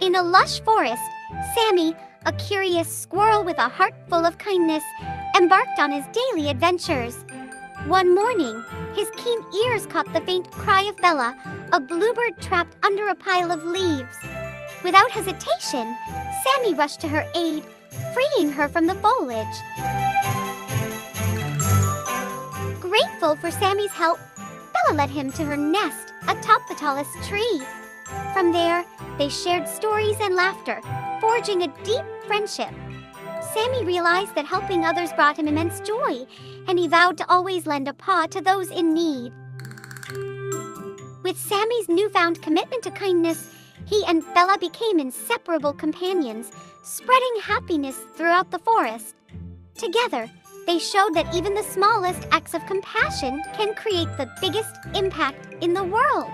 In a lush forest, Sammy, a curious squirrel with a heart full of kindness, embarked on his daily adventures. One morning, his keen ears caught the faint cry of Bella, a bluebird trapped under a pile of leaves. Without hesitation, Sammy rushed to her aid, freeing her from the foliage. Grateful for Sammy's help, Bella led him to her nest atop the tallest tree. From there, they shared stories and laughter, forging a deep friendship. Sammy realized that helping others brought him immense joy, and he vowed to always lend a paw to those in need. With Sammy's newfound commitment to kindness, he and Bella became inseparable companions, spreading happiness throughout the forest. Together, they showed that even the smallest acts of compassion can create the biggest impact in the world.